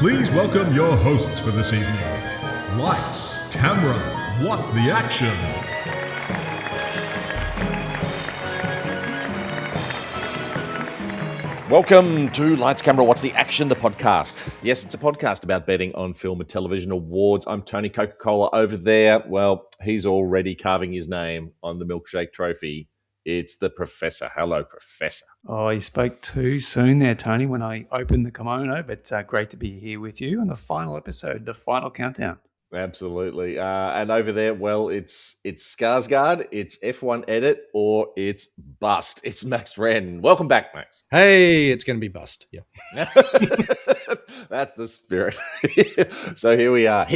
Please welcome your hosts for this evening. Lights, camera, what's the action? Welcome to Lights, Camera, What's the Action, the podcast. Yes, it's a podcast about betting on film and television awards. I'm Tony Coca-Cola over there. Well, he's already carving his name on the milkshake trophy. It's the Professor. Hello, Professor. Oh, you spoke too soon there, Tony, when I opened the kimono, but great to be here with you on the final episode, the final countdown. Absolutely. And over there, well, it's Skarsgård, it's F1 Edit, or it's Bust. It's Max Wren. Welcome back, Max. Hey, it's going to be Bust. Yeah. That's the spirit. So here we are.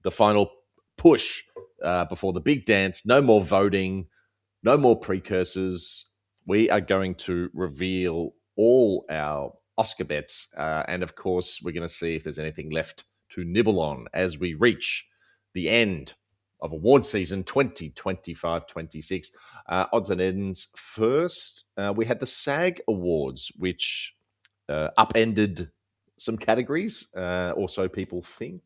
The final push before the big dance. No more voting. No more precursors. We are going to reveal all our Oscar bets. And of course, we're going to see if there's anything left to nibble on as we reach the end of award season 2025-26. Odds and ends first. We had the SAG Awards, which upended some categories, or so people think.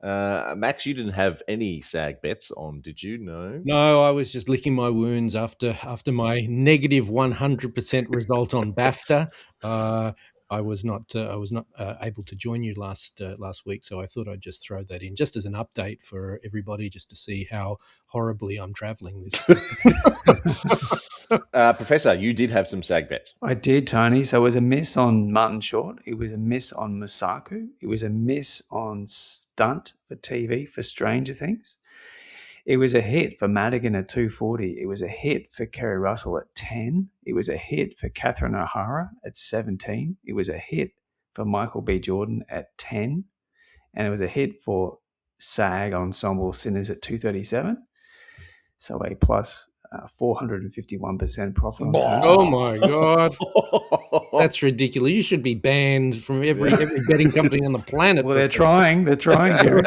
Max, you didn't have any SAG bets on, did you? No, I was just licking my wounds after my negative 100% result on BAFTA. I was not able to join you last week, so I thought I'd just throw that in just as an update for everybody, just to see how horribly I'm traveling this. Professor, you did have some SAG bets. I did, Tony. So it was a miss on Martin Short. It was a miss on Masaku. It was a miss on Stunt for TV for Stranger Things. It was a hit for Madigan at 240. It was a hit for Kerry Russell at 10. It was a hit for Catherine O'Hara at 17. It was a hit for Michael B. Jordan at 10. And it was a hit for SAG Ensemble Sinners at 237. So a plus 451% profit on turn. Oh my God. That's ridiculous. You should be banned from every betting company on the planet. Well, they're trying, Gary.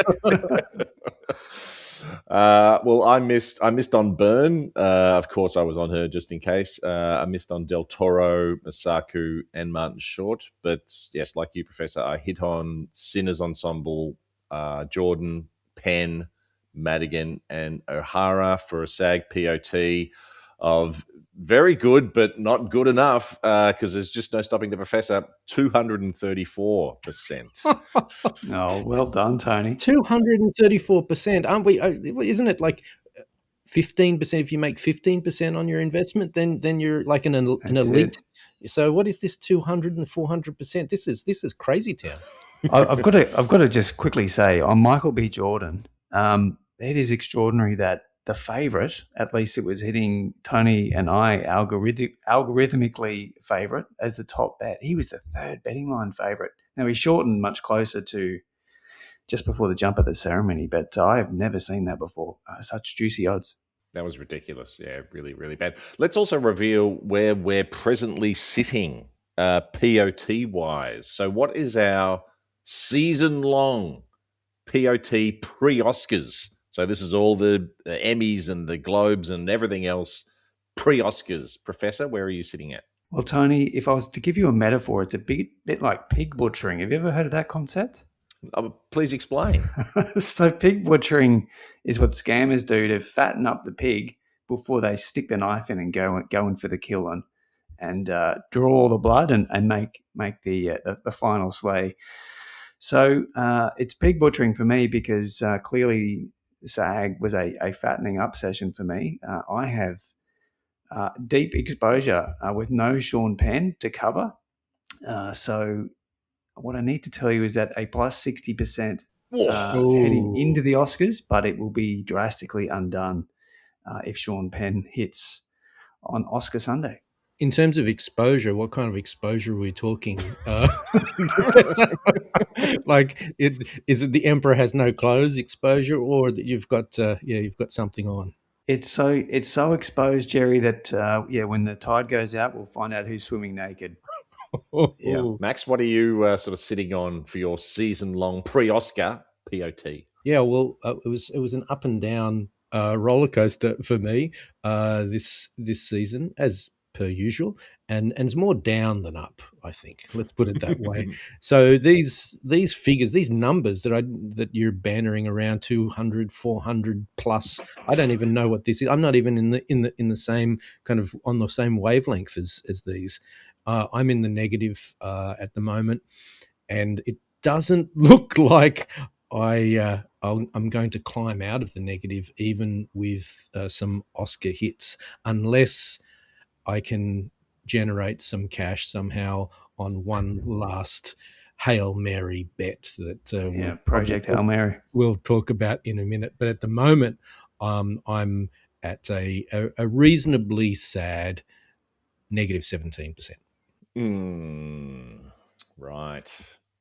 Well, I missed on Byrne. Of course, I was on her just in case. I missed on Del Toro, Masaku, and Martin Short. But yes, like you, Professor, I hit on Sinners Ensemble, Jordan, Penn, Madigan, and O'Hara for a SAG POT of very good, but not good enough, because there's just no stopping the Professor. 234%. Oh, well done, Tony. 234%, aren't we? Isn't it like 15%? If you make 15% on your investment, then you're like an elite. So what is this 200 and 400%? This is crazy town. I've got to just quickly say on Michael B. Jordan, it is extraordinary that the favourite, at least it was hitting Tony and I algorithmically favourite as the top bet. He was the third betting line favourite. Now, he shortened much closer to just before the jump at the ceremony, but I have never seen that before. Such juicy odds. That was ridiculous. Yeah, really, really bad. Let's also reveal where we're presently sitting POT-wise. So what is our season-long POT pre-Oscars? So this is all the Emmys and the Globes and everything else pre-Oscars. Professor, where are you sitting at? Well, Tony, if I was to give you a metaphor, it's a bit like pig butchering. Have you ever heard of that concept? Please explain. So pig butchering is what scammers do to fatten up the pig before they stick the knife in and go in for the kill and draw all the blood and make the final slay. So it's pig butchering for me because clearly SAG was a fattening up session for me. I have deep exposure with no Sean Penn to cover. So what I need to tell you is that a plus 60% heading into the Oscars, but it will be drastically undone if Sean Penn hits on Oscar Sunday. In terms of exposure, what kind of exposure are we talking? Like, is it the Emperor has no clothes exposure, or that you've got something on? It's so exposed, Jerry, that when the tide goes out, we'll find out who's swimming naked. Yeah, Max, what are you sort of sitting on for your season-long pre-Oscar POT? Yeah, well, it was an up and down roller coaster for me this season, as per usual, and it's more down than up, I think. Let's put it that way. So these figures, these numbers that you're bantering around 200, 400 plus, I don't even know what this is. I'm not even in the same kind of on the same wavelength as these. I'm in the negative at the moment, and it doesn't look like I'm going to climb out of the negative, even with some Oscar hits, unless I can generate some cash somehow on one last Hail Mary bet that Project Hail Mary. we'll talk about in a minute. But at the moment, I'm at a reasonably sad negative 17%. Right.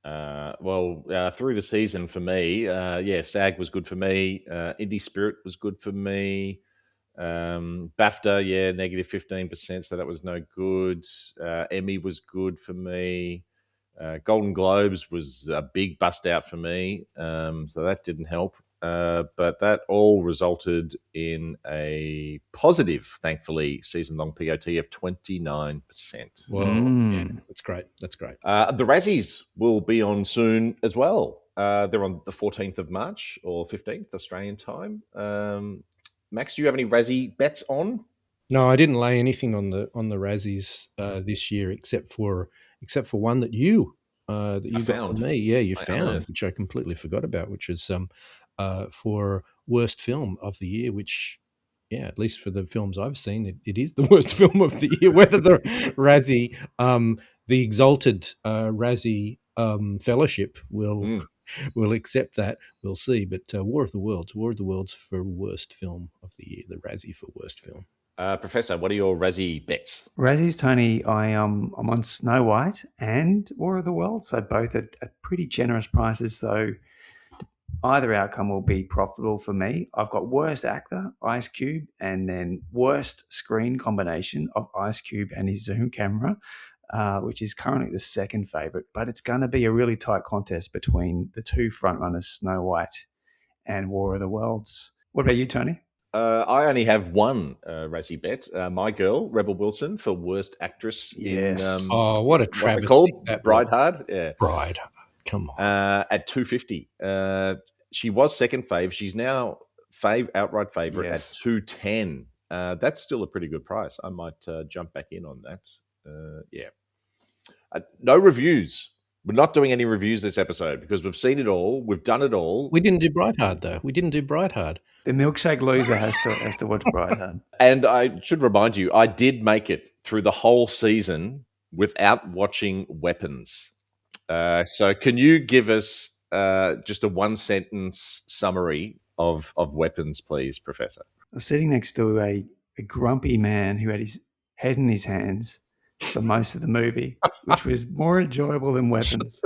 Through the season for me, SAG was good for me. Indie Spirit was good for me. BAFTA, negative 15%, so that was no good. Emmy was good for me. Golden Globes was a big bust out for me, so that didn't help. But that all resulted in a positive, thankfully, season-long POT of 29%. Well, that's great. That's great. The Razzies will be on soon as well. They're on the 14th of March or 15th Australian time. Max, do you have any Razzie bets on? No, I didn't lay anything on the Razzies this year, except for one that you got from me. Yeah, you found, which I completely forgot about, which is for worst film of the year. Which, at least for the films I've seen, it is the worst film of the year. Whether the Razzie, the exalted Razzie Fellowship will accept that, we'll see. But War of the Worlds for worst film of the year, the Razzie for worst film. Professor, what are your Razzie bets? Razzies, Tony, I'm on Snow White and War of the Worlds, so both at pretty generous prices. So either outcome will be profitable for me. I've got worst actor, Ice Cube, and then worst screen combination of Ice Cube and his Zoom camera, which is currently the second favourite. But it's going to be a really tight contest between the two frontrunners, Snow White and War of the Worlds. What about you, Tony? I only have one Razzie bet. My girl, Rebel Wilson, for worst actress in what a travesty! What's it called? Bride Hard. Yeah, Bride. Come on. At $250. She was second fave. She's now outright favorite at $210. That's still a pretty good price. I might jump back in on that. No reviews. We're not doing any reviews this episode because we've seen it all. We've done it all. We didn't do Bride Hard, though. The milkshake loser has to watch Bride Hard. And I should remind you, I did make it through the whole season without watching Weapons. So can you give us just a one-sentence summary of Weapons, please, Professor? I was sitting next to a grumpy man who had his head in his hands for most of the movie, which was more enjoyable than Weapons.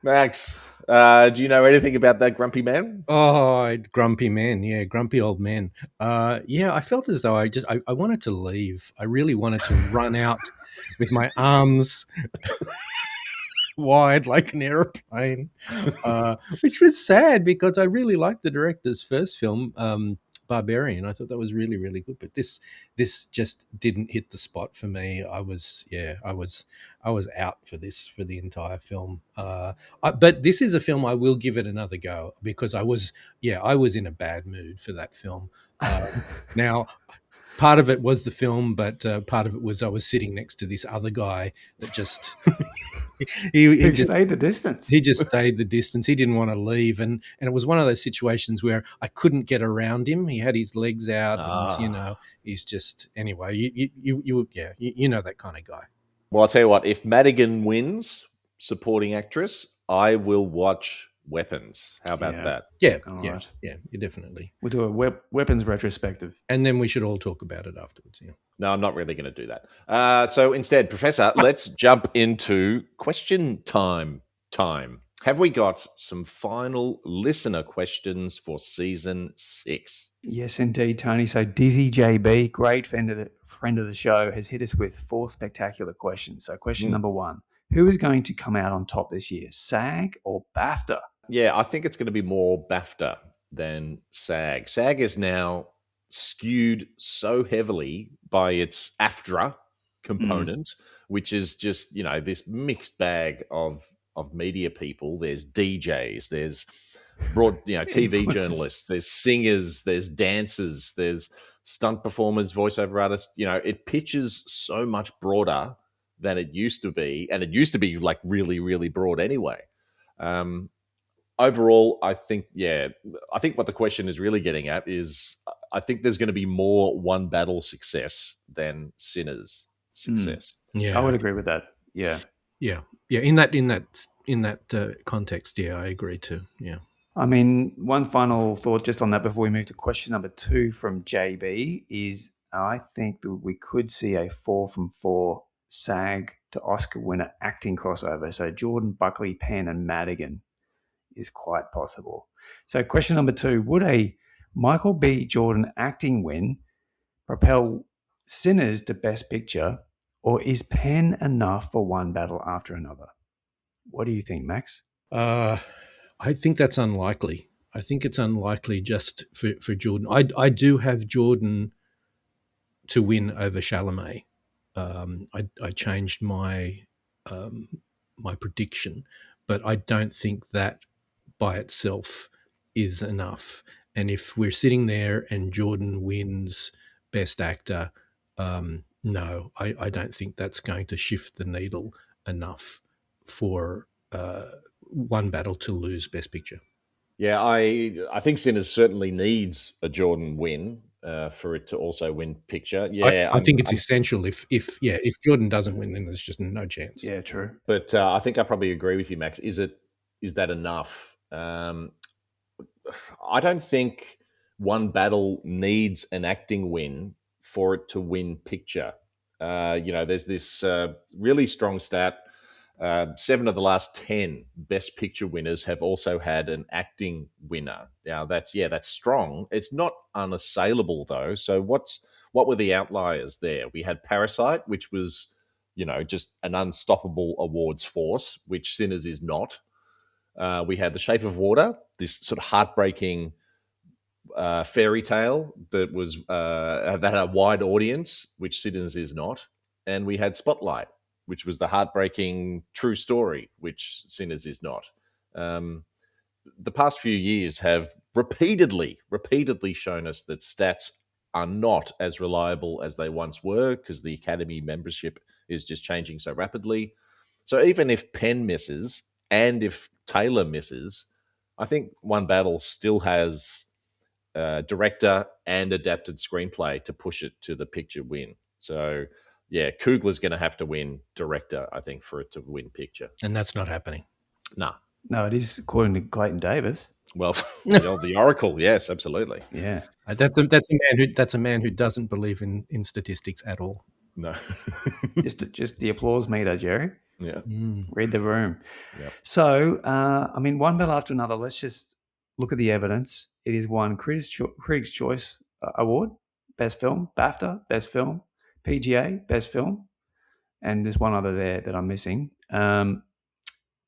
Max, do you know anything about that grumpy man? Oh, grumpy man. Yeah, grumpy old man. I felt as though I wanted to leave. I really wanted to run out with my arms wide like an airplane, which was sad because I really liked the director's first film, Barbarian. I thought that was really, really good, but this just didn't hit the spot for me. I was out for the entire film. But this is a film I will give it another go because I was in a bad mood for that film. Now, part of it was the film, but part of it was I was sitting next to this other guy that just he just stayed the distance. He just stayed the distance. He didn't want to leave, and it was one of those situations where I couldn't get around him. He had his legs out, and he's just anyway. You know that kind of guy. Well, I'll tell you what. If Madigan wins, supporting actress, I will watch Weapons. How about that? Yeah, right. You definitely. We'll do a Weapons retrospective. And then we should all talk about it afterwards. Yeah. No, I'm not really going to do that. So instead, Professor, let's jump into question time. Have we got some final listener questions for season 6? Yes, indeed, Tony. So Dizzy JB, great friend of the show, has hit us with 4 spectacular questions. So question number 1. Who is going to come out on top this year, SAG or BAFTA? Yeah, I think it's going to be more BAFTA than SAG. SAG is now skewed so heavily by its AFTRA component, which is just, this mixed bag of media people. There's DJs, there's TV Influencers. journalists, there's singers, there's dancers, there's stunt performers, voiceover artists. It pitches so much broader than it used to be, and it used to be like really, really broad anyway. Overall, I think what the question is really getting at is, I think there's going to be more One Battle success than Sinners success. Yeah, I would agree with that. Yeah. In that context, I agree too. Yeah. I mean, one final thought just on that before we move to question number 2 from JB is, I think that we could see a 4 from 4 SAG to Oscar winner acting crossover. So Jordan, Buckley, Penn, and Madigan is quite possible. So question number 2, would a Michael B. Jordan acting win propel Sinners to Best Picture, or is Penn enough for One Battle after another? What do you think, Max? I think that's unlikely. I think it's unlikely just for Jordan. I do have Jordan to win over Chalamet. I changed my my prediction, but I don't think that by itself is enough. And if we're sitting there and Jordan wins Best Actor, no, I don't think that's going to shift the needle enough for One Battle to lose Best Picture. Yeah, I think Sinners certainly needs a Jordan win for it to also win picture. Yeah, I think it's essential. If Jordan doesn't win, then there's just no chance. Yeah, true. But I think I probably agree with you, Max. Is that enough? I don't think One Battle needs an acting win for it to win picture. There's this really strong stat. 7 of the last 10 Best Picture winners have also had an acting winner. Now that's strong. It's not unassailable though. So what were the outliers there? We had Parasite, which was just an unstoppable awards force, which Sinners is not. We had The Shape of Water, this sort of heartbreaking fairy tale that was that had a wide audience, which Sinners is not. And we had Spotlight, which was the heartbreaking true story, which Sinners is not. The past few years have repeatedly shown us that stats are not as reliable as they once were, because the Academy membership is just changing so rapidly. So even if Penn misses and if Taylor misses, I think One Battle still has director and adapted screenplay to push it to the picture win. So yeah, Coogler's going to have to win director, I think, for it to win picture. And that's not happening. Nah. No, it is according to Clayton Davis. Well, the Oracle, yes, absolutely. Yeah. That's a man who doesn't believe in statistics at all. No. just the applause meter, Jerry. Yeah. Read the room. Yep. So, One Battle after another, let's just look at the evidence. It is won Critics' Choice Award, Best Film, BAFTA, Best Film, PGA, Best Film, and there's one other there that I'm missing.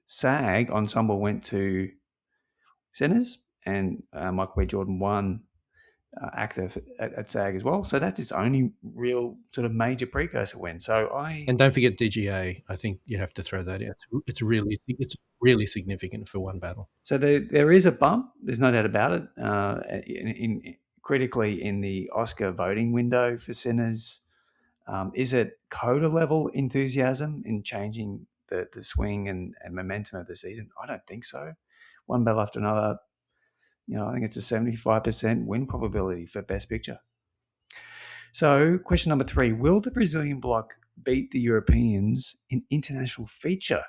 SAG Ensemble went to Sinners, and Michael B. Jordan won actor at SAG as well. So that's its only real sort of major precursor win. And don't forget DGA. I think you have to throw that out. It's really significant for One Battle. So there is a bump. There's no doubt about it. Critically in the Oscar voting window for Sinners. Is it Coda level enthusiasm in changing the swing and momentum of the season? I don't think so. One Battle after another, I think it's a 75% win probability for Best Picture. So question number 3, will the Brazilian bloc beat the Europeans in international feature?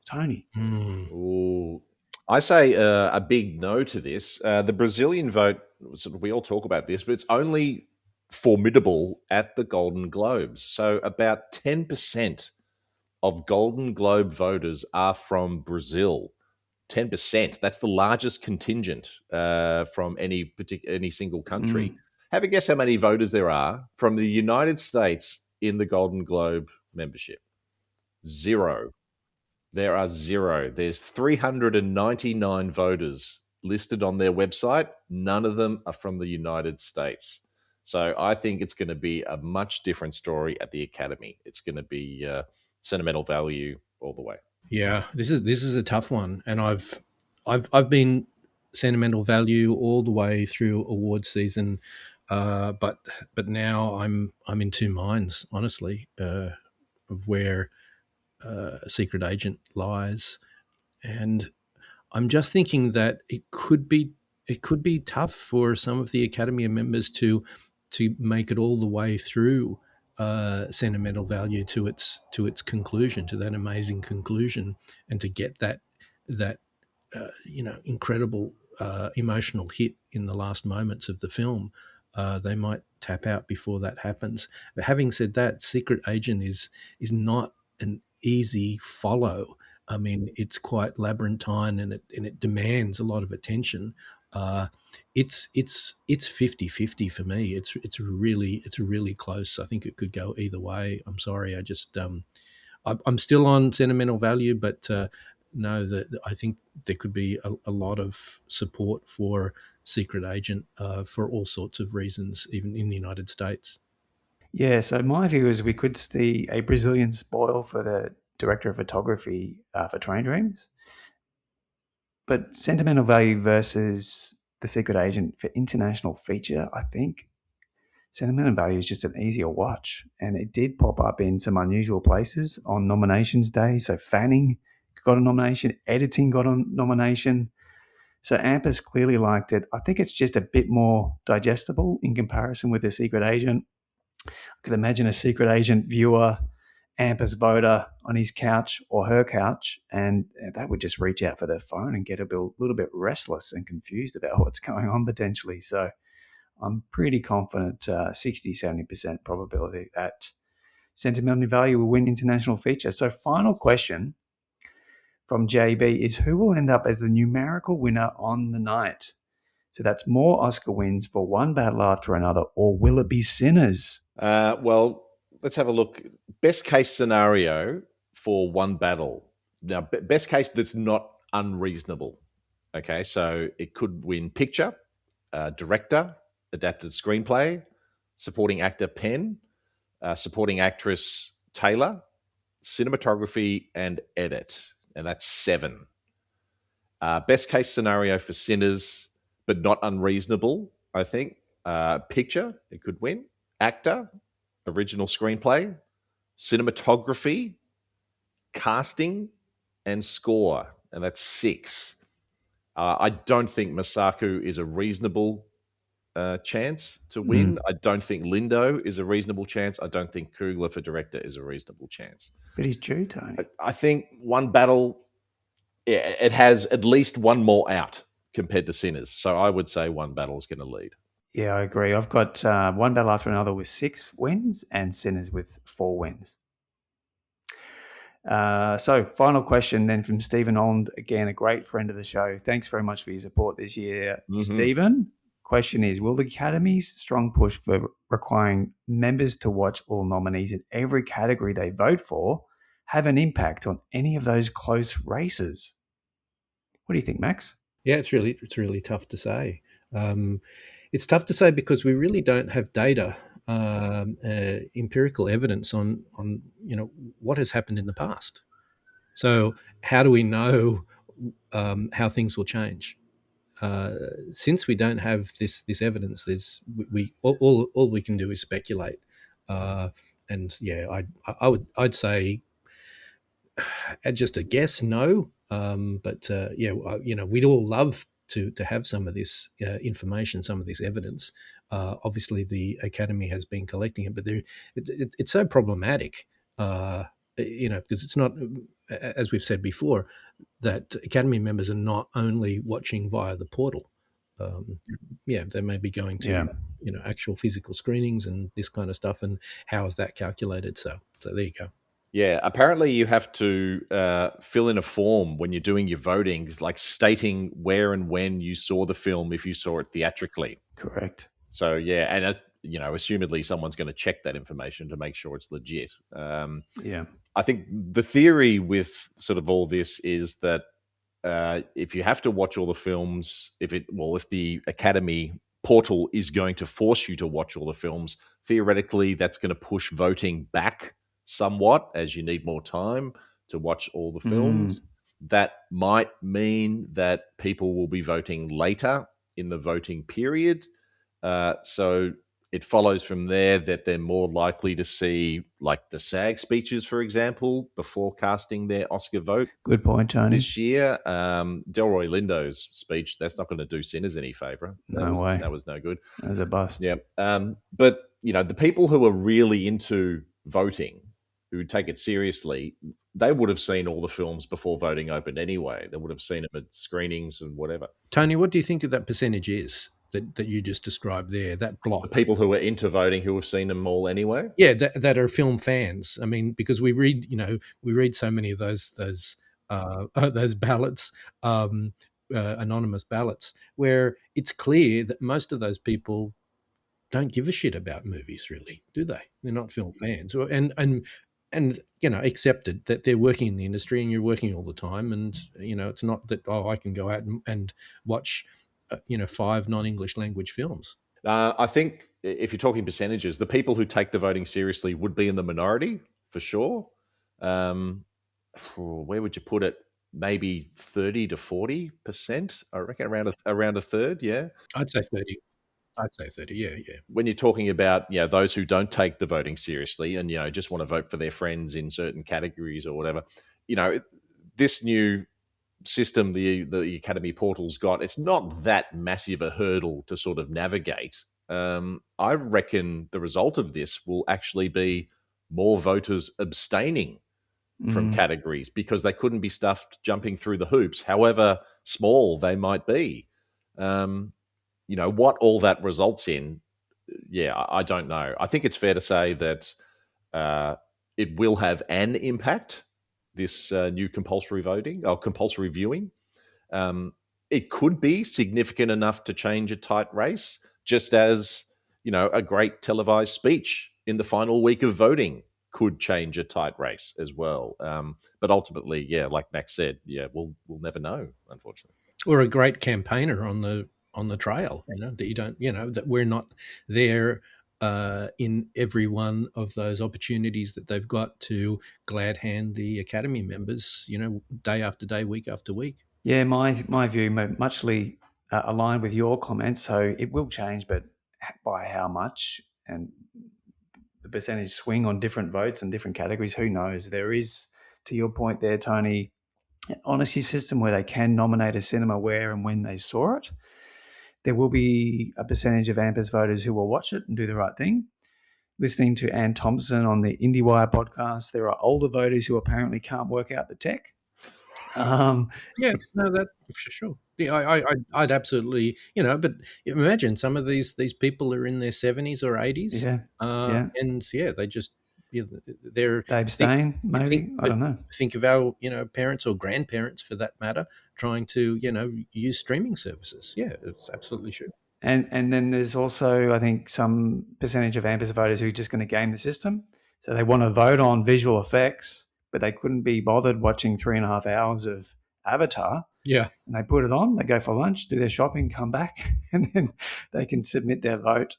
Tony? Ooh. I say a big no to this. The Brazilian vote, we all talk about this, but it's only formidable at the Golden Globes. So about 10% of Golden Globe voters are from Brazil. 10%. That's the largest contingent from any single country. Have a guess how many voters there are from the United States in the Golden Globe membership. 0. There are 0. There's 399 voters listed on their website. None of them are from the United States. So I think it's going to be a much different story at the Academy. It's going to be sentimental value all the way. Yeah, this is a tough one, and I've been sentimental value all the way through award season, but now I'm in two minds, honestly, of where Secret Agent lies, and I'm just thinking that it could be tough for some of the Academy members to make it all the way through sentimental value to its conclusion, to that amazing conclusion, and to get that incredible emotional hit in the last moments of the film. They might tap out before that happens. But having said that, Secret Agent is not an easy follow. I mean, it's quite labyrinthine, and it demands a lot of attention. Uh, it's 50-50 for me. It's really close. I think it could go either way. I'm sorry. I'm still on sentimental value, but no, I think there could be a lot of support for Secret Agent for all sorts of reasons, even in the United States. Yeah, so my view is we could see a Brazilian spoil for the director of photography for Train Dreams. But sentimental value versus the Secret Agent for international feature, I think sentimental value is just an easier watch. And it did pop up in some unusual places on nominations day. So Fanning got a nomination, editing got a nomination. So Ampus clearly liked it. I think it's just a bit more digestible in comparison with the Secret Agent. I could imagine a Secret Agent viewer, Ampus voter on his couch or her couch, and that would just reach out for their phone and get a little bit restless and confused about what's going on potentially. So I'm pretty confident 60-70% probability that sentimental value will win international feature. So final question from JB is, who will end up as the numerical winner on the night? So that's more Oscar wins for one battle after another, or will it be Sinners? Well, let's have a look. Best case scenario for one battle. Now, best case that's not unreasonable. Okay, so it could win picture, director, adapted screenplay, supporting actor Penn, supporting actress Taylor, cinematography, and edit. And that's 7. Best case scenario for Sinners, but not unreasonable, I think. Picture, it could win. Actor, original screenplay, cinematography, casting, and score. And that's 6. I don't think Masaku is a reasonable chance to win. I don't think Lindo is a reasonable chance. I don't think Coogler for director is a reasonable chance. But he's due, Tony. I think one battle, it has at least one more out compared to Sinners. So I would say one battle is going to lead. Yeah, I agree. I've got one battle after another with 6 wins and Sinners with 4 wins. So final question then from Stephen Old, again, a great friend of the show. Thanks very much for your support this year, Stephen. Question is, will the Academy's strong push for requiring members to watch all nominees in every category they vote for have an impact on any of those close races? What do you think, Max? Yeah, it's really tough to say. It's tough to say because we really don't have data, empirical evidence on what has happened in the past. So how do we know how things will change? Since we don't have this evidence, all we can do is speculate. And yeah, I'd say just a guess, no. But we'd all love to have some of this information, some of this evidence. Obviously, the Academy has been collecting it, but it's so problematic. Because it's not, as we've said before, that Academy members are not only watching via the portal. They may be going to actual physical screenings and this kind of stuff. And how is that calculated? So there you go. Yeah, apparently you have to fill in a form when you're doing your voting, like stating where and when you saw the film, if you saw it theatrically. Correct. So yeah, and assumedly someone's going to check that information to make sure it's legit. I think the theory with sort of all this is that if you have to watch all the films, if the Academy portal is going to force you to watch all the films. Theoretically, that's going to push voting back somewhat as you need more time to watch all the films. That might mean that people will be voting later in the voting period. So it follows from there that they're more likely to see, like, the SAG speeches, for example, before casting their Oscar vote. Good point, Tony. This year, Delroy Lindo's speech, that's not going to do sinners any favour. No way. That was no good. That was a bust. Yeah. But, the people who are really into voting, who take it seriously, they would have seen all the films before voting opened anyway. They would have seen them at screenings and whatever. Tony, what do you think that percentage is that you just described there, that block? The people who are into voting who have seen them all anyway? Yeah, that are film fans. I mean, because we read so many of those ballots, anonymous ballots, where it's clear that most of those people don't give a shit about movies, really, do they? They're not film fans, and accepted that they're working in the industry and you're working all the time, and it's not that I can go out and watch 5 non-English language films. I think if you're talking percentages, the people who take the voting seriously would be in the minority for sure. Where would you put it? Maybe 30 to 40%. I reckon around a third. Yeah, I'd say 30. Yeah. When you're talking about those who don't take the voting seriously and just want to vote for their friends in certain categories or whatever, this new system the Academy portal's got, it's not that massive a hurdle to sort of navigate. I reckon the result of this will actually be more voters abstaining from categories because they couldn't be stuffed jumping through the hoops, however small they might be. What all that results in, I don't know. I think it's fair to say that it will have an impact, this new compulsory voting or compulsory viewing. It could be significant enough to change a tight race, just as a great televised speech in the final week of voting could change a tight race as well. But ultimately, like Max said, we'll never know, unfortunately. Or a great campaigner on the trail, that you don't, that we're not there in every one of those opportunities that they've got to glad hand the Academy members, day after day, week after week. Yeah, my view muchly aligned with your comments. So it will change, but by how much and the percentage swing on different votes and different categories, who knows? There is, to your point there, Tony, an honesty system where they can nominate a cinema where and when they saw it. There will be a percentage of AMPers voters who will watch it and do the right thing. Listening to Ann Thompson on the IndieWire podcast, there are older voters who apparently can't work out the tech. Yeah, no, that for sure. Yeah, I'd absolutely, but imagine some of these people are in their 70s or 80s. And they just, they abstain, maybe. I don't know. Think of our, parents or grandparents, for that matter, trying to, use streaming services. Yeah, it's absolutely true. And then there's also, I think, some percentage of AMPers voters who are just going to game the system. So they want to vote on visual effects, but they couldn't be bothered watching 3.5 hours of Avatar. Yeah. And they put it on, they go for lunch, do their shopping, come back, and then they can submit their vote.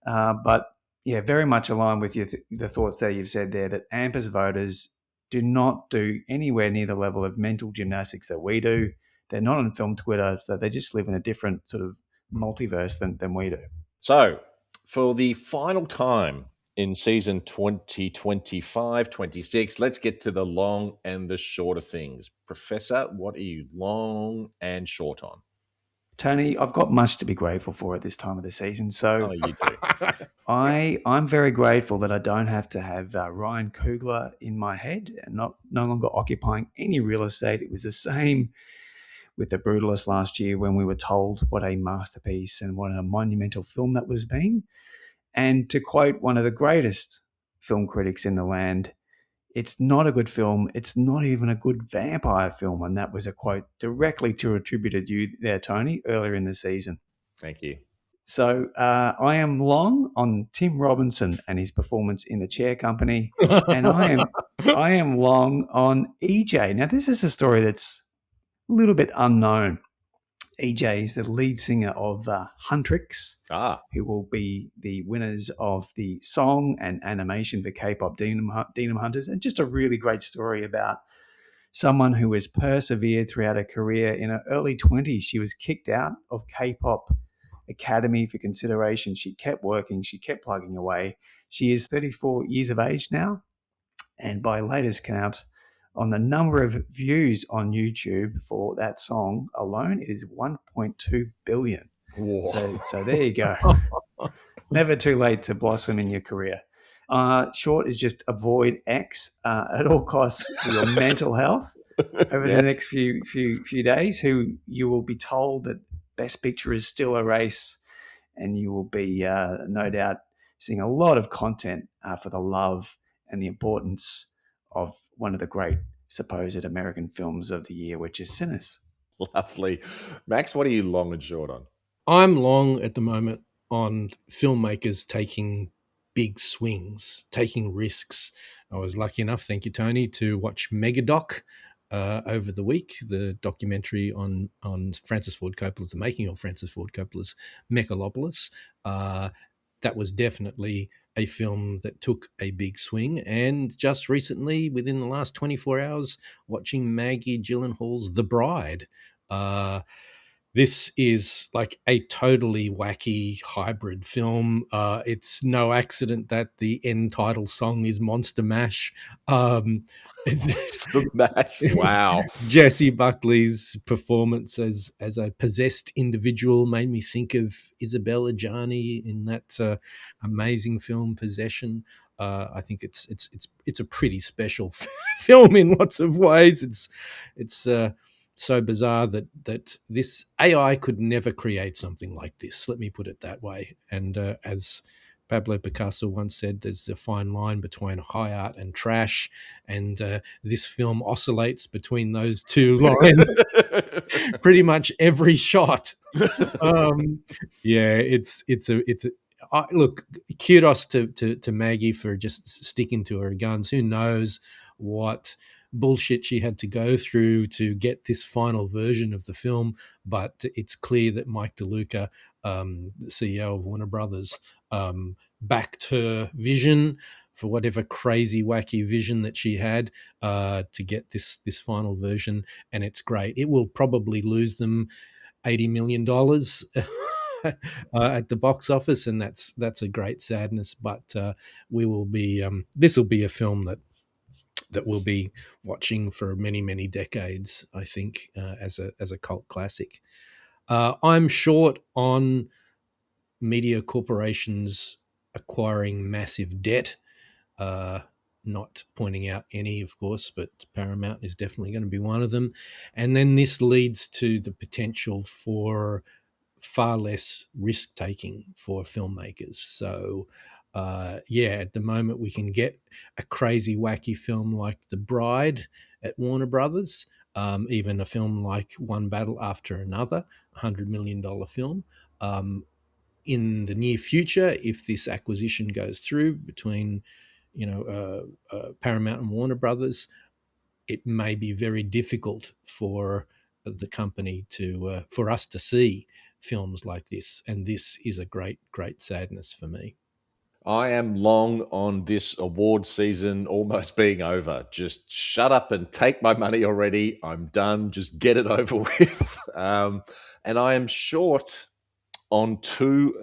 But very much aligned with the thoughts that you've said there, that AMPers voters do not do anywhere near the level of mental gymnastics that we do. They're not on film Twitter, so they just live in a different sort of multiverse than we do. So, for the final time in season 2025-26, let's get to the long and the short of things. Professor, what are you long and short on? Tony, I've got much to be grateful for at this time of the season. So you do. I'm very grateful that I don't have to have Ryan Coogler in my head and no longer occupying any real estate. It was the same with The Brutalist last year when we were told what a masterpiece and what a monumental film that was being. And to quote one of the greatest film critics in the land, it's not a good film. It's not even a good vampire film. And that was a quote directly to attributed you there, Tony, earlier in the season. Thank you. So I am long on Tim Robinson and his performance in The Chair Company. And I am long on EJ. Now, this is a story that's a little bit unknown. EJ is the lead singer of Huntrix, Ah, who will be the winners of the song and animation for K-pop Demon Hunters, and just a really great story about someone who has persevered throughout her career. In her early 20s, she was kicked out of K-pop Academy for consideration. She kept working, she kept plugging away. She is 34 years of age now, and by latest count, on the number of views on YouTube for that song alone, it is 1.2 billion. whoa. So there you go. It's never too late to blossom in your career. Short is just avoid X at all costs for your mental health over the Yes. next few days. Who you will be told that Best Picture is still a race, and you will be no doubt seeing a lot of content for the love and the importance of one of the great supposed American films of the year, which is Sinners. Lovely. Max, what are you long and short on? I'm long at the moment on filmmakers taking big swings, taking risks. I was lucky enough, thank you, Tony, to watch Megadoc over the week, the documentary on Francis Ford Coppola's, the making of Francis Ford Coppola's Megalopolis. That was definitely a film that took a big swing. And just recently, within the last 24 hours, watching Maggie Gyllenhaal's The Bride. This is like a totally wacky hybrid film. It's no accident that the end title song is Monster Mash. Mash. Wow. Jesse Buckley's performance as a possessed individual made me think of Isabella Gianni in that amazing film Possession. I think it's a pretty special film in lots of ways. It's so bizarre that this AI could never create something like this. Let me put it that way. And as Pablo Picasso once said, there's a fine line between high art and trash, and this film oscillates between those two lines pretty much every shot. Yeah, look, kudos to Maggie for just sticking to her guns. Who knows what bullshit she had to go through to get this final version of the film, but it's clear that Mike DeLuca, the CEO of Warner Brothers, backed her vision for whatever crazy, wacky vision that she had to get this final version, and it's great. It will probably lose them $80 million at the box office, and that's a great sadness. But we will be this will be a film that we'll be watching for many, many decades, I think, as a cult classic. I'm short on media corporations acquiring massive debt. Not pointing out any, of course, but Paramount is definitely going to be one of them. And then this leads to the potential for far less risk taking for filmmakers. So, at the moment we can get a crazy, wacky film like The Bride at Warner Brothers, even a film like One Battle After Another, $100 million film. In the near future, if this acquisition goes through between, Paramount and Warner Brothers, it may be very difficult for the company for us to see films like this, and this is a great sadness for me. I am long on this award season almost being over. Just shut up and take my money already. I'm done. Just get it over with. And I am short on two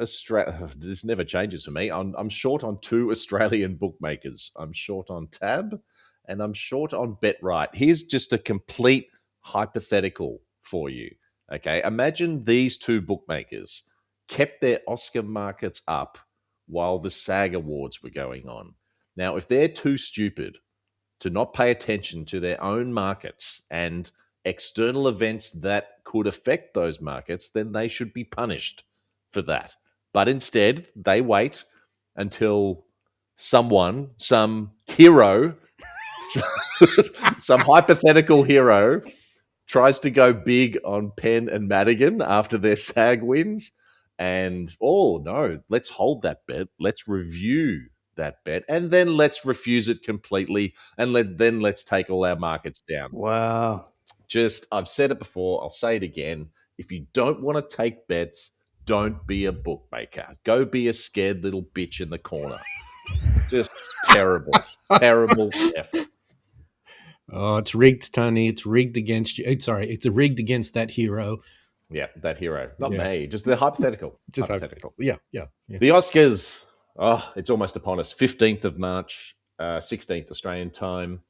This never changes for me. I'm short on two Australian bookmakers. I'm short on Tab, and I'm short on BetRight. Here's just a complete hypothetical for you. Okay, imagine these two bookmakers kept their Oscar markets up while the SAG Awards were going on. Now, if they're too stupid to not pay attention to their own markets and external events that could affect those markets, then they should be punished for that. But instead, they wait until some hero, some hypothetical hero, tries to go big on Penn and Madigan after their SAG wins. And, oh, no, let's hold that bet. Let's review that bet. And then let's refuse it completely. And then let's take all our markets down. Wow. I've said it before. I'll say it again. If you don't want to take bets, don't be a bookmaker. Go be a scared little bitch in the corner. Just terrible, terrible effort. Oh, it's rigged, Tony. It's rigged against you. It's rigged against that hero. Yeah, that hero. Not Yeah. me. Just the hypothetical. Just hypothetical. Yeah. The Oscars. Oh, it's almost upon us. 15th of March, 16th Australian time.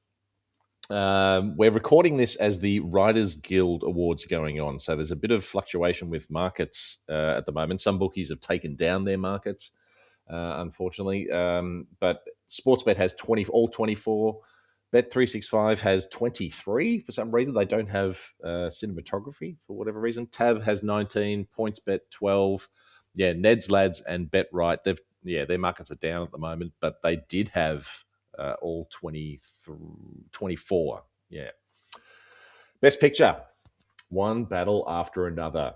We're recording this as the Writers Guild Awards are going on. So there's a bit of fluctuation with markets at the moment. Some bookies have taken down their markets, unfortunately. But Sportsbet has all 24. Bet365 has 23 for some reason. They don't have cinematography for whatever reason. Tab has 19, PointsBet 12. Yeah, Ned's Lads and BetRight, their markets are down at the moment, but they did have all 24. Yeah. Best Picture, one battle after another.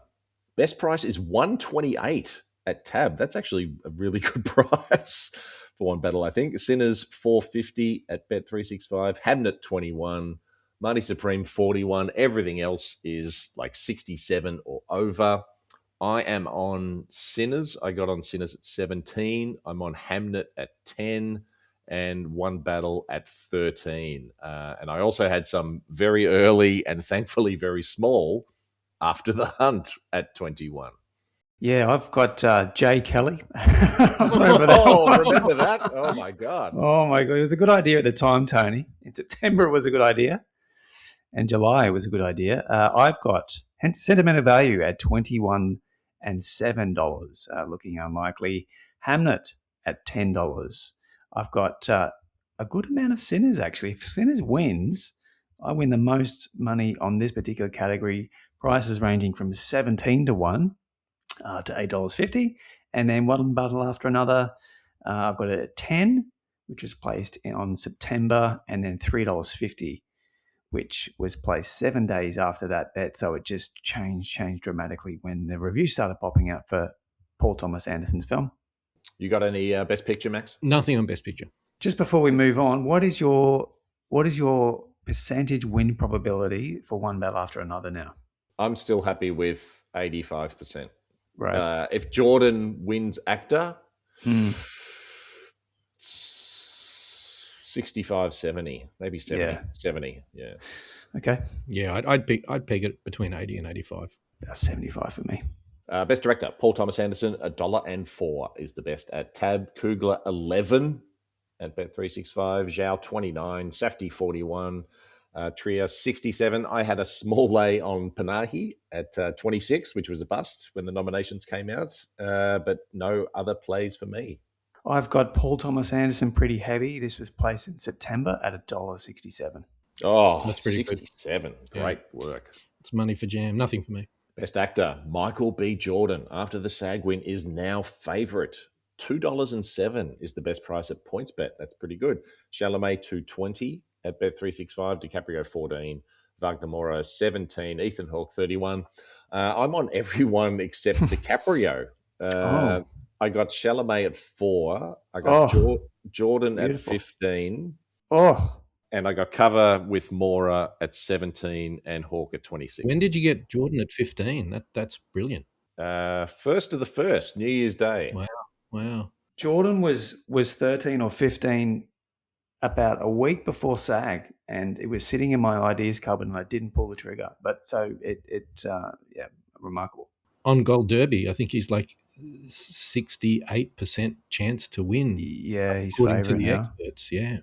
Best price is $128 at Tab. That's actually a really good price for one battle, I think. Sinners, $4.50 at Bet365. Hamnet, $21. Money Supreme, $41. Everything else is like 67 or over. I am on Sinners. I got on Sinners at 17. I'm on Hamnet at 10 and one battle at 13. And I also had some very early and thankfully very small After the Hunt at 21. Yeah, I've got Jay Kelly. Remember that? Remember that? Oh, my God. Oh, my God. It was a good idea at the time, Tony. In September, it was a good idea. And July, it was a good idea. I've got Sentimental Value at $21 and $7, looking unlikely. Hamnet at $10. I've got a good amount of Sinners, actually. If Sinners wins, I win the most money on this particular category. Prices ranging from 17 to 1 to $8.50. And then one battle after another. I've got it at 10, which was placed on September, and then $3.50, which was placed 7 days after that bet. So it just changed dramatically when the reviews started popping out for Paul Thomas Anderson's film. You got any Best Picture, Max? Nothing on Best Picture. Just before we move on, what is your percentage win probability for one battle after another now? I'm still happy with 85%. Right. If Jordan wins actor, 65, 70, maybe 70. Yeah. 70, yeah. Okay. Yeah, I'd peg it between 80 and 85. About 75 for me. Best director, Paul Thomas Anderson, $1.04 is the best at Tab. Kugler, 11 at Bet365. Zhao, 29. Safdie, 41. Trier, 67. I had a small lay on Panahi at 26, which was a bust when the nominations came out, but no other plays for me. I've got Paul Thomas Anderson pretty heavy. This was placed in September at $1.67. Oh, That's pretty 67. good. Great work. It's money for jam. Nothing for me. Best actor, Michael B. Jordan, after the SAG win, is now favourite. $2.07 is the best price at PointsBet. That's pretty good. Chalamet, $2.20 at Bet365. DiCaprio, 14. Wagner Moura, 17. Ethan Hawke, 31. I'm on everyone except DiCaprio. I got Chalamet at 4. I got Jordan beautiful. at 15. Oh, And I got cover with Moura at 17 and Hawke at 26. When did you get Jordan at 15? That's brilliant. First of the first, New Year's Day. Wow. Jordan was 13 or 15 about a week before SAG, and it was sitting in my ideas cupboard, and I didn't pull the trigger. But so it's remarkable. On Gold Derby, I think he's like 68% chance to win. Yeah, he's according favourite to the now. experts. Yeah.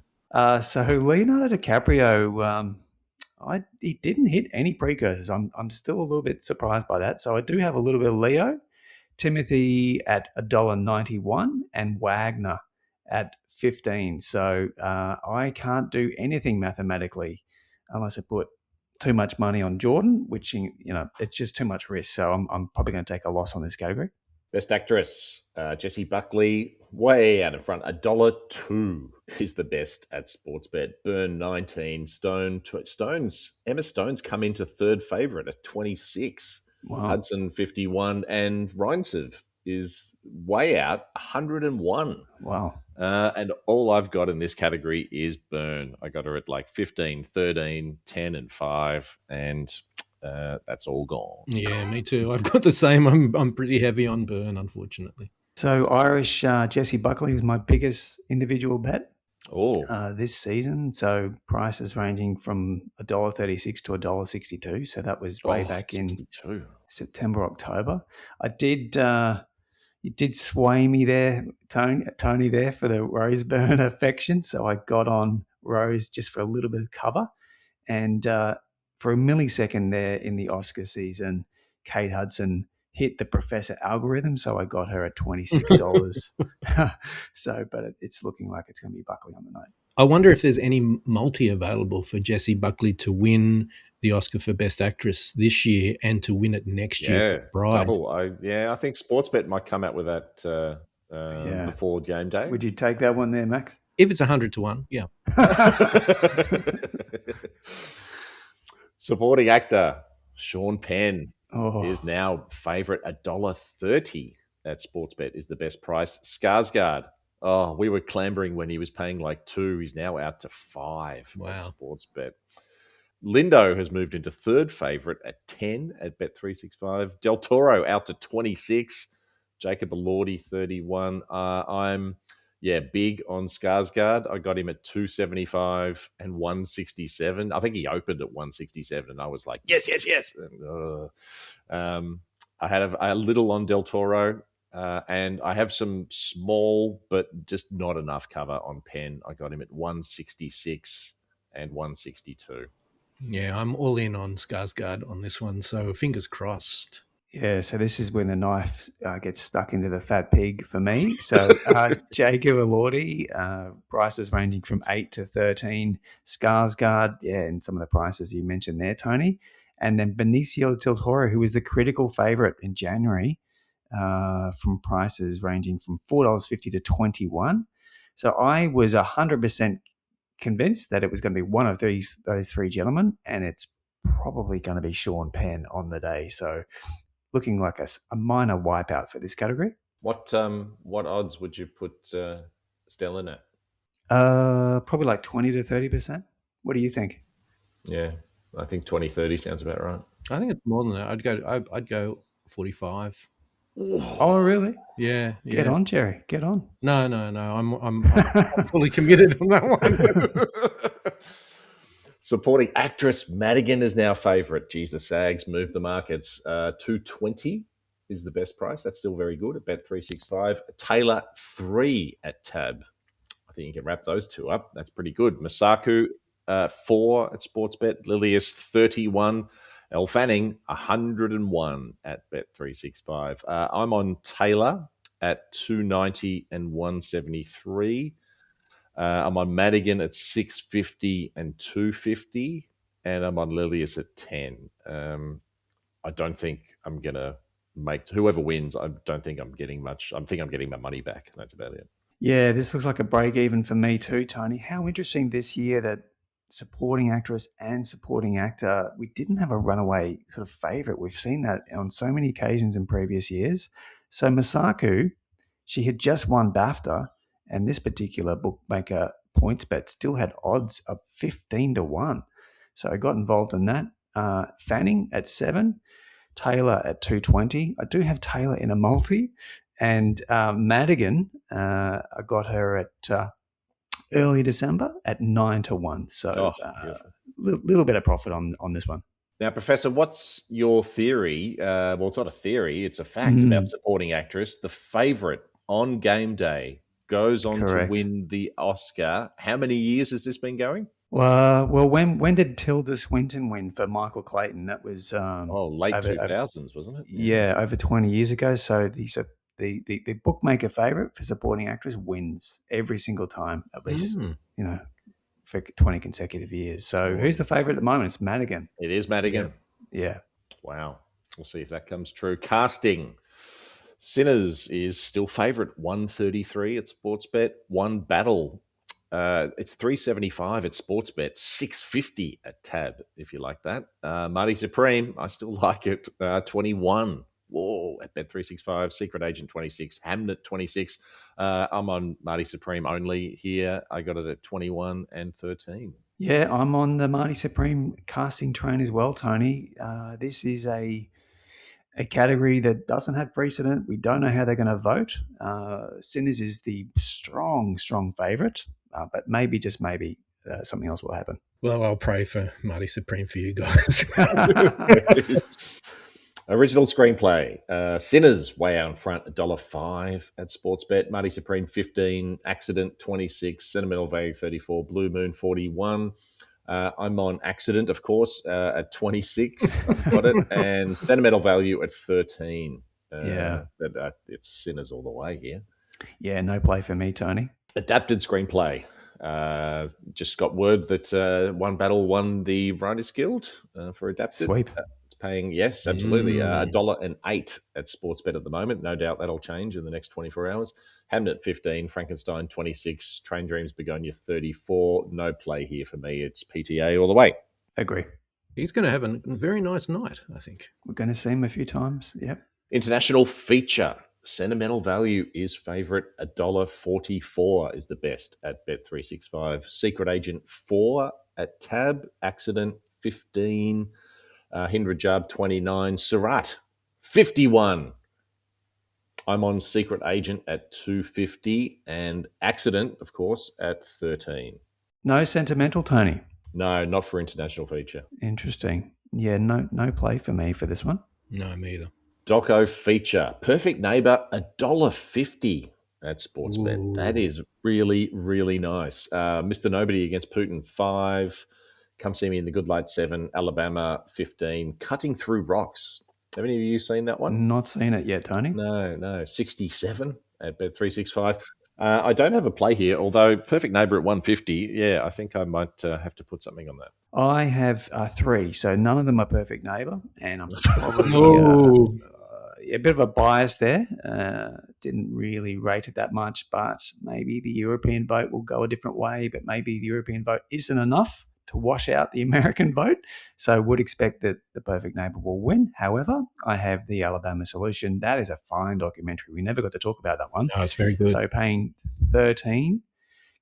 So Leonardo DiCaprio, he didn't hit any precursors. I'm still a little bit surprised by that. So I do have a little bit of Leo. Timothy at $1.91 and Wagner at 15. So I can't do anything mathematically unless I put too much money on Jordan, which it's just too much risk. So I'm probably going to take a loss on this category. Best actress, Jessie Buckley, way out in front. $1.02 is the best at Sportsbet. Byrne, 19. Emma Stone's come into third favourite at 26. Wow. Hudson, 51. And Reinsov is way out, 101. Wow. And all I've got in this category is Byrne. I got her at like 15, 13, 10, and 5. And That's all gone. Yeah, me too. I've got the same. I'm pretty heavy on Burn, unfortunately. So Irish Jesse Buckley is my biggest individual bet this season. So prices ranging from $1.36 to $1.62. So that was way back 62. in September, October. I did. You did sway me there, Tony, there for the Rose Burn affection. So I got on Rose just for a little bit of cover. And for a millisecond there in the Oscar season, Kate Hudson hit the Professor algorithm. So I got her at $26. But it's looking like it's going to be Buckley on the night. I wonder if there's any multi available for Jessie Buckley to win the Oscar for Best Actress this year and to win it next year. Bride. Double. I think Sportsbet might come out with that before game day. Would you take that one there, Max? If it's 100 to 1, yeah. Supporting actor Sean Penn is now favourite $1.30 at Sportsbet is the best price. Skarsgård. Oh, we were clambering when he was paying like $2. He's now out to $5 at Sportsbet. Lindo has moved into third favourite at 10 at Bet365. Del Toro out to 26. Jacob Elordi 31. I'm big on Skarsgård. I got him at 275 and 167. I think he opened at 167, and I was like, yes. And, I had a little on Del Toro. And I have some small, but just not enough cover on Penn. I got him at 166 and 162. Yeah, I'm all in on Skarsgård on this one, so fingers crossed. Yeah, so this is when the knife gets stuck into the fat pig for me. So Jacob Elordi, prices ranging from 8 to 13. Skarsgård, and some of the prices you mentioned there, Tony. And then Benicio del Toro, who was the critical favourite in January, from prices ranging from $4.50 to $21. So I was 100% convinced that it was going to be one of those three gentlemen, and it's probably going to be Sean Penn on the day. So looking like a minor wipeout for this category. What odds would you put Stellan at? Probably like 20 to 30%. What do you think? Yeah, I think 20-30 sounds about right. I think it's more than that. I'd go 45. Oh, really? Yeah. Get on, Jerry. Get on. No. I'm fully committed on that one. Supporting actress Madigan is now favourite. Geez, the SAGs moved the markets. 220 is the best price. That's still very good at Bet365. Taylor 3 at Tab. I think you can wrap those two up. That's pretty good. Masaku 4 at Sportsbet. Lilius 31. Elle Fanning 101 at Bet365. I'm on Taylor at 290 and 173. I'm on Madigan at 650 and 250, and I'm on Lilius at 10. I don't think I'm going to make whoever wins. I don't think I'm getting much. I think I'm getting my money back. That's about it. Yeah, this looks like a break even for me too, Tony. How interesting this year that supporting actress and supporting actor, we didn't have a runaway sort of favorite. We've seen that on so many occasions in previous years. So Masaku, she had just won BAFTA, and this particular bookmaker PointsBet still had odds of 15 to 1. So I got involved in that. Fanning at 7, Taylor at 220. I do have Taylor in a multi, and Madigan, I got her at early December at 9 to 1. So little bit of profit on this one. Now, Professor, what's your theory? Well, it's not a theory, it's a fact about supporting actress. The favourite on game day goes on to win the Oscar. How many years has this been going? Well, when did Tilda Swinton win for Michael Clayton? That was late 2000s, wasn't it? Yeah, over 20 years ago. So the bookmaker favorite for supporting actress wins every single time, at least for 20 consecutive years. So who's the favorite at the moment? It's Madigan. It is Madigan. Yeah. Wow. We'll see if that comes true. Casting. Sinners is still favourite, 133 at Sportsbet. One Battle. It's 375 at Sportsbet, 650 at Tab, if you like that. Marty Supreme, I still like it, 21. Whoa, at Bet365, Secret Agent 26, Hamnet 26. I'm on Marty Supreme only here. I got it at 21 and 13. Yeah, I'm on the Marty Supreme casting train as well, Tony. This is a category that doesn't have precedent. We don't know how they're going to vote. Sinners is the strong favourite, but maybe, just maybe, something else will happen. Well, I'll pray for Marty Supreme for you guys. Original screenplay. Sinners way out in front, $1.05 at Sportsbet. Marty Supreme 15, Accident 26, Sentimental Value 34, Blue Moon 41. I'm on Accident, of course, at 26. I've got it, and Sentimental Value at 13. Yeah. But it's Sinners all the way here. Yeah, no play for me, Tony. Adapted screenplay. Just got word that One Battle won the Writers Guild for adapted. Sweep. It's paying, yes, absolutely, $1.08 at Sportsbet at the moment. No doubt that'll change in the next 24 hours. Hamnet 15, Frankenstein 26, Train Dreams Begonia 34. No play here for me. It's PTA all the way. Agree. He's going to have a very nice night, I think. We're going to see him a few times. Yep. International feature. Sentimental Value is favourite. $1.44 is the best at Bet365. Secret Agent 4 at Tab. Accident 15. Hindra Jab 29. Surat 51. I'm on Secret Agent at 250 and Accident, of course, at 13. No sentimental, Tony. No, not for international feature. Interesting. Yeah, no play for me for this one. No, me either. Doco feature. Perfect Neighbour, $1.50 at Sportsbet. Ooh. That is really, really nice. Mr. Nobody against Putin, 5. Come See Me in the Good Light, 7. Alabama, 15. Cutting Through Rocks. Have any of you seen that one? Not seen it yet, Tony. No. 67 at Bet365. I don't have a play here, although Perfect Neighbour at 150. Yeah, I think I might have to put something on that. I have 3, so none of them are Perfect Neighbour, and I'm probably a bit of a bias there. Didn't really rate it that much, but maybe the European vote will go a different way, but maybe the European vote isn't enough to wash out the American vote. So would expect that the Perfect Neighbour will win. However, I have the Alabama Solution. That is a fine documentary. We never got to talk about that one. No, it's very good. So paying 13.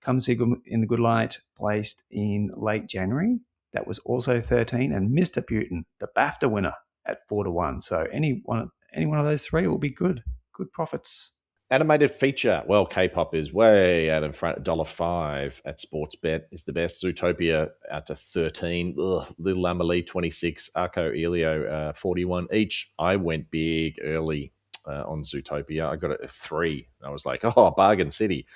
Come See in the Good Light, placed in late January. That was also 13. And Mr. Putin, the BAFTA winner, at 4-1. So any one of those 3 will be good. Good profits. Animated feature. Well, K-pop is way out in front. $1.05 at Sportsbet is the best. Zootopia out to 13. Little Amelie 26. Arco Elio 41 each. I went big early on Zootopia. I got it at 3. I was like, bargain city.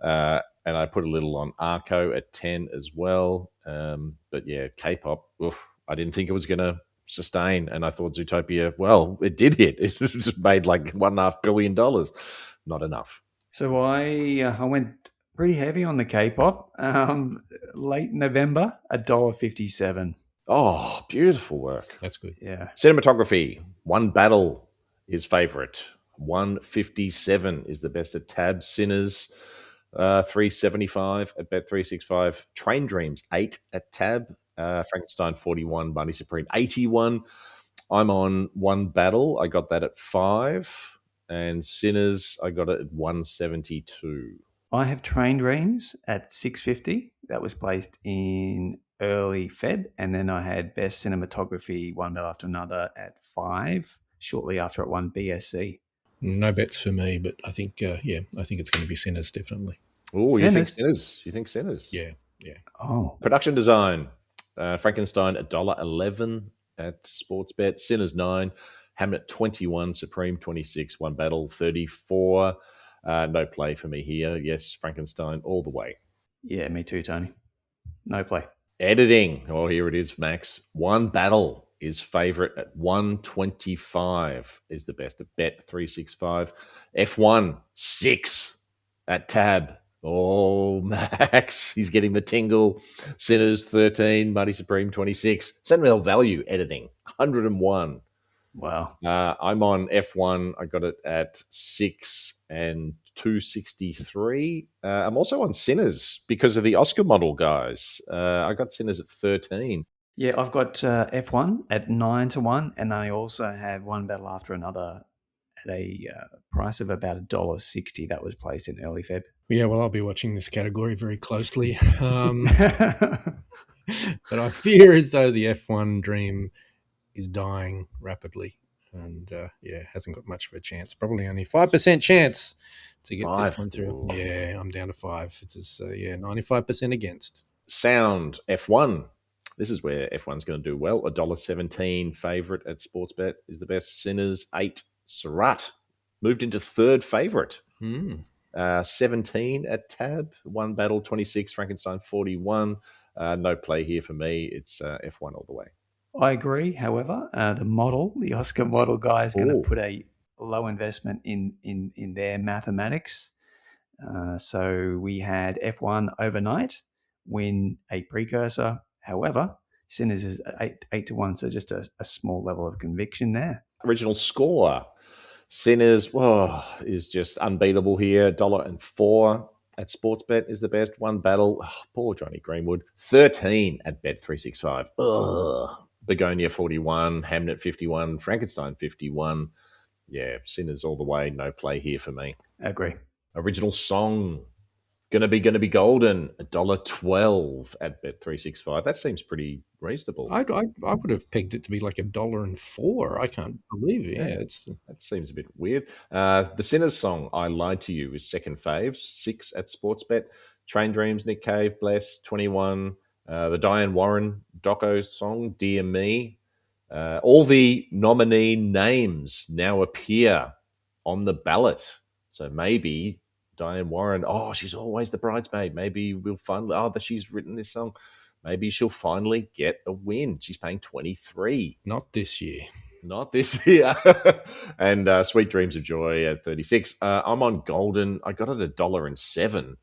And I put a little on Arco at 10 as well. But yeah, K-pop, I didn't think it was going to sustain. And I thought Zootopia, well, it did hit. It just made like $1.5 billion. Not enough. So I went pretty heavy on the K-pop. Late November, $1.57. Oh, beautiful work. That's good. Yeah. Cinematography. One Battle is favourite. 157 is the best at Tab. Sinners, 375 at Bet365. Train Dreams, 8 at Tab. Frankenstein, 41. Marty Supreme, 81. I'm on One Battle. I got that at 5. And Sinners, I got it at 172. I have Train Dreams at 650. That was placed in early Feb. And then I had Best Cinematography, One Battle After Another, at 5, shortly after it won BSC. No bets for me, but I think, I think it's going to be Sinners, definitely. Oh, you think Sinners? You think Sinners? Yeah. Oh. Production design. Frankenstein, $1.11 at Sportsbet. Sinners, 9. Hamnet, 21. Supreme, 26. One Battle, 34. No play for me here. Yes, Frankenstein all the way. Yeah, me too, Tony. No play. Editing. Oh, here it is, Max. One Battle is favourite at 125 is the best at Bet365. F1, 6 at Tab. Oh, Max, he's getting the tingle. Sinners, 13. Marty Supreme, 26. Sentimental Value editing, 101. Wow. I'm on F1. I got it at 6 and 263. I'm also on Sinners because of the Oscar model, guys. I got Sinners at 13. Yeah, I've got F1 at 9-1, and then I also have One Battle After Another at a price of about $1.60. That was placed in early Feb. Yeah, well, I'll be watching this category very closely. But I fear as though the F1 dream is dying rapidly, and hasn't got much of a chance. Probably only 5% chance to get this 5. one through. Ooh. Yeah, I'm down to 5. It's 95% against. Sound F1. This is where F1's going to do well. $1.17 favourite at Sportsbet is the best. Sinners 8. Surratt moved into third favourite. 17 at Tab. One battle 26. Frankenstein 41. No play here for me. It's F1 all the way. I agree. However, the Oscar model guy is going to Ooh. put a low investment in their mathematics. So we had F1 overnight win a precursor. However, Sinners is 8-1, so just a small level of conviction there. Original score. Sinners is just unbeatable here. $1.04 at Sportsbet is the best. One battle. Poor Johnny Greenwood. 13 at Bet365. Begonia 41. Hamnet 51. Frankenstein 51. Yeah, Sinners all the way. No play here for me. Agree. Original song. Gonna be golden. $1.12 at Bet365. That seems pretty reasonable. I would have pegged it to be like $1.04. I can't believe it. Yeah, that seems a bit weird. The Sinners song, I Lied to You, is second faves, 6 at Sportsbet. Train Dreams, Nick Cave, Bless, 21. The Diane Warren Doco song, Dear Me. All the nominee names now appear on the ballot. So maybe Diane Warren, she's always the bridesmaid. Maybe we'll finally, she's written this song. Maybe she'll finally get a win. She's paying 23. Not this year. Not this year. And Sweet Dreams of Joy at 36. I'm on Golden. I got it $1.07.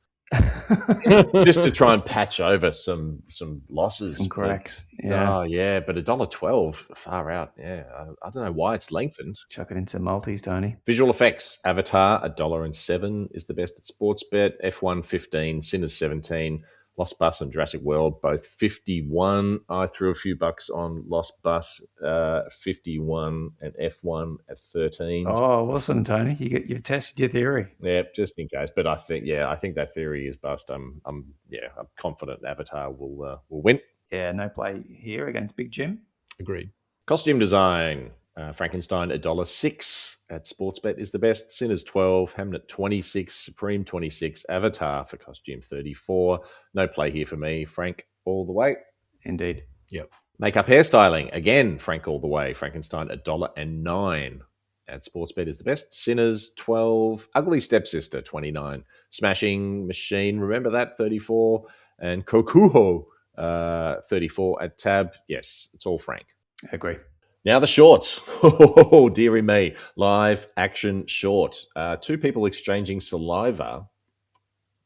Just to try and patch over some losses. Some cracks. Yeah. Oh, yeah. But $1.12, far out. Yeah. I don't know why it's lengthened. Chuck it into multis, Tony. Visual effects. Avatar, $1.07 is the best at Sportsbet. F1, 15. Sinners, 17. Lost Bus and Jurassic World, both 51. I threw a few bucks on Lost Bus, 51, and F1 at 13. Oh, awesome, Tony! You've tested your theory. Yeah, just in case. But I think that theory is bust. I'm confident Avatar will win. Yeah, no play here against Big Jim. Agreed. Costume design. Frankenstein $1.06 at Sportsbet is the best. Sinners 12, Hamnet 26, Supreme 26, Avatar for costume 34. No play here for me. Frank all the way. Indeed. Yep. Makeup hairstyling again. Frank all the way. Frankenstein $1.09 at Sportsbet is the best. Sinners 12, Ugly Stepsister 29, Smashing Machine. Remember that 34, and Kokuho 34 at Tab. Yes, it's all Frank. I agree. Now the shorts. Oh, dearie me. Live action short. Two people exchanging saliva.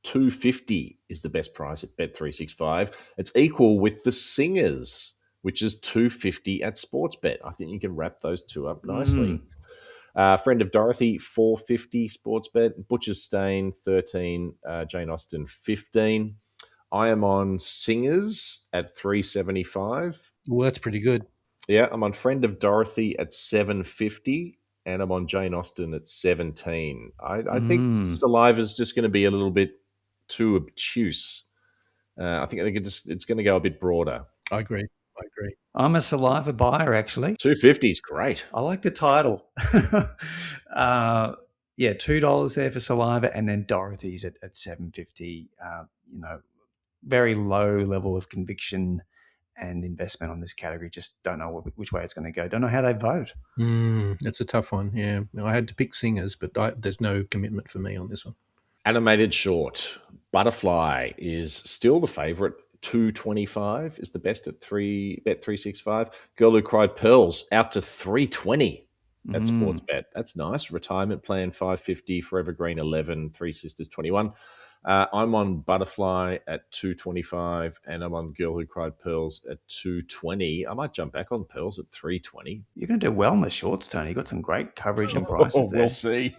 $2.50 is the best price at Bet365. It's equal with the Singers, which is $2.50 at Sportsbet. I think you can wrap those two up nicely. Friend of Dorothy, $4.50 Sportsbet. Butcher's Stain, 13. Jane Austen, 15. I am on Singers at $3.75. Well, that's pretty good. Yeah, I'm on Friend of Dorothy at $7.50, and I'm on Jane Austen at $17. I think Saliva's just going to be a little bit too obtuse. I think it's going to go a bit broader. I agree. I'm a Saliva buyer, actually. $2.50 is great. I like the title. $2 there for Saliva, and then Dorothy's at $7.50. Very low level of conviction and investment on this category. Just don't know which way it's going to go. Don't know how they vote. That's a tough one. Yeah, I had to pick Singers, but there's no commitment for me on this one. Animated short. Butterfly is still the favorite. $2.25 is the best at Bet365. Girl Who Cried Pearls out to $3.20 at Sportsbet. That's nice. Retirement Plan $5.50. Forever Green 11. Three Sisters 21. I'm on Butterfly at $2.25, and I'm on Girl Who Cried Pearls at $2.20. I might jump back on Pearls at $3.20. You're going to do well in the shorts, Tony. You got some great coverage and prices there. We'll see.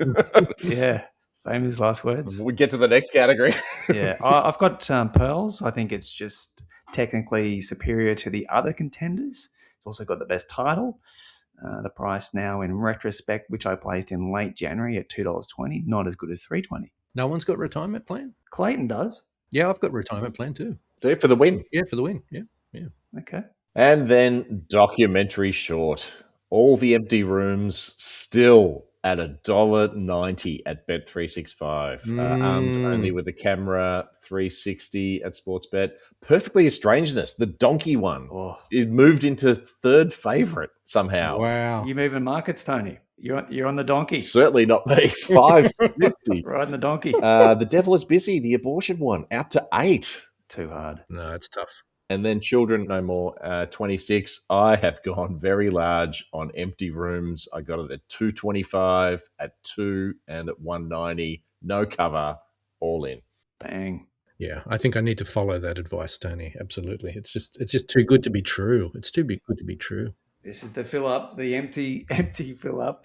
Yeah. Famous last words. We get to the next category. Yeah. I've got Pearls. I think it's just technically superior to the other contenders. It's also got the best title. The price now in retrospect, which I placed in late January at $2.20, not as good as $3.20. No one's got retirement plan? Clayton does. Yeah, I've got retirement plan too. Do it for the win. Yeah, for the win. Yeah. Okay. And then documentary short. All the Empty Rooms still at $1.90 at Bet365. Armed only with a camera, 360 at Sportsbet. Perfectly Strangeness, the donkey one. Oh, It moved into third favourite somehow. Wow. you moving markets, Tony? You're on the donkey. Certainly not me. $5.50. Riding the donkey. The Devil is Busy, the abortion one, out to $8. Too hard. No, it's tough. And then Children No More, 26. I have gone very large on Empty Rooms. I got it at 225, at 2, and at 190. No cover, all in. Bang. Yeah, I think I need to follow that advice, Tony. Absolutely. It's just too good to be true. It's too good to be true. This is the fill up, the empty fill up.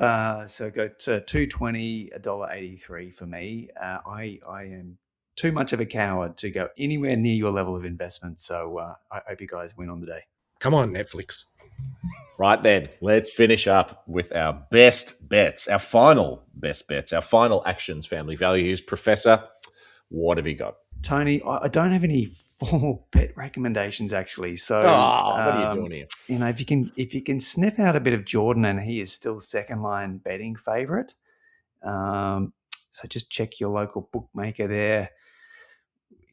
So go to $2.20, $1.83 for me. I am too much of a coward to go anywhere near your level of investment. So I hope you guys win on the day. Come on, Netflix. Right then, let's finish up with our best bets, our final best bets, our final actions, family values. Professor, what have you got? Tony, I don't have any formal bet recommendations actually. So what are you doing here? You know, if you can sniff out a bit of Jordan, and he is still second line betting favorite. So just check your local bookmaker there.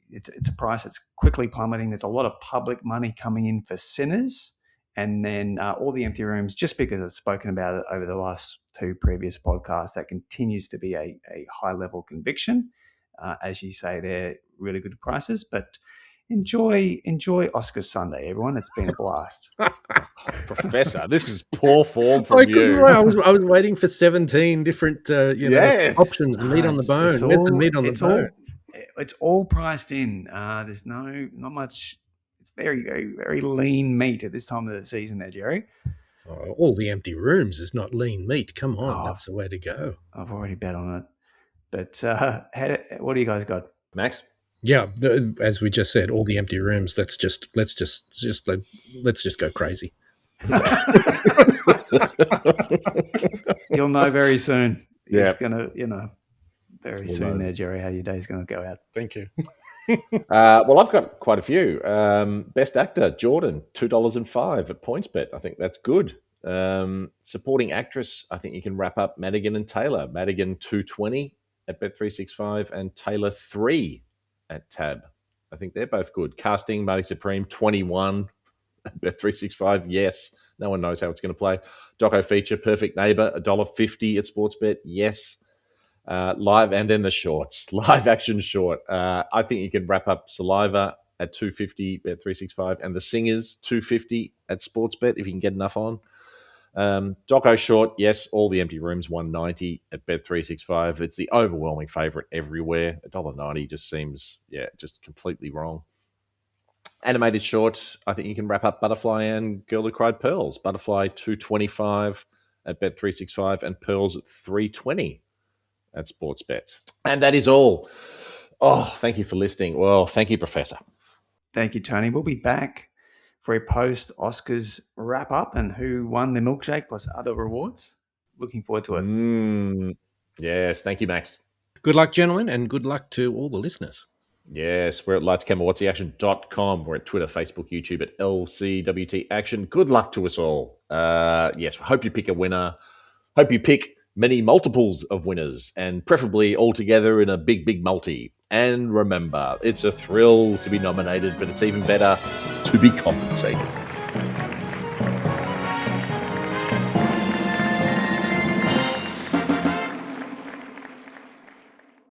It's a price that's quickly plummeting. There's a lot of public money coming in for Sinners, and then all the Empty Rooms. Just because I've spoken about it over the last 2 previous podcasts, that continues to be a high level conviction. As you say, they're really good prices, but enjoy Oscars Sunday, everyone. It's been a blast. Professor, this is poor form from I you. couldn't wait. I was waiting for 17 different Yes. options. The meat on the bone. Where's the meat on the bone? It's all priced in. There's not much. It's very, very, very lean meat at this time of the season there, Jerry. Oh, all the Empty Rooms is not lean meat. Come on, that's the way to go. I've already bet on it. But what do you guys got? Max? Yeah, as we just said, all the Empty Rooms. Let's just go crazy. You'll know very soon. Yeah. It's gonna, very soon there, Jerry, how your day's going to go out. Thank you. Well, I've got quite a few. Best Actor, Jordan, $2.05 at PointsBet. I think that's good. Supporting Actress, I think you can wrap up Madigan and Taylor. Madigan, $2.20 at Bet365 and Taylor, $3 at Tab. I think they're both good. Casting, Marty Supreme, 21 at Bet365. Yes, no one knows how it's going to play. Doco Feature, Perfect Neighbor, $1.50 at Sportsbet. Yes. Live, and then the shorts. Live action short. I think you can wrap up Saliva at $2.50 Bet365 and the Singers, $2.50 at Sportsbet if you can get enough on. Doco short, yes, all the Empty Rooms, $1.90 at Bet365. It's the overwhelming favourite everywhere. $1.90 just seems, just completely wrong. Animated short, I think you can wrap up Butterfly and Girl Who Cried Pearls. Butterfly, $2.25 at Bet365 and Pearls at $3.20 at Sportsbet. And that is all. Oh, thank you for listening. Well, thank you, Professor. Thank you, Tony. We'll be back for a post-Oscars wrap-up and who won the milkshake plus other rewards. Looking forward to it. Yes, thank you, Max. Good luck, gentlemen, and good luck to all the listeners. Yes, we're at lightscamerawhatstheaction.com. We're at Twitter, Facebook, YouTube at LCWT Action. Good luck to us all. Yes, hope you pick a winner. Hope you pick many multiples of winners, and preferably all together in a big, big multi. And remember, it's a thrill to be nominated, but it's even better to be compensated.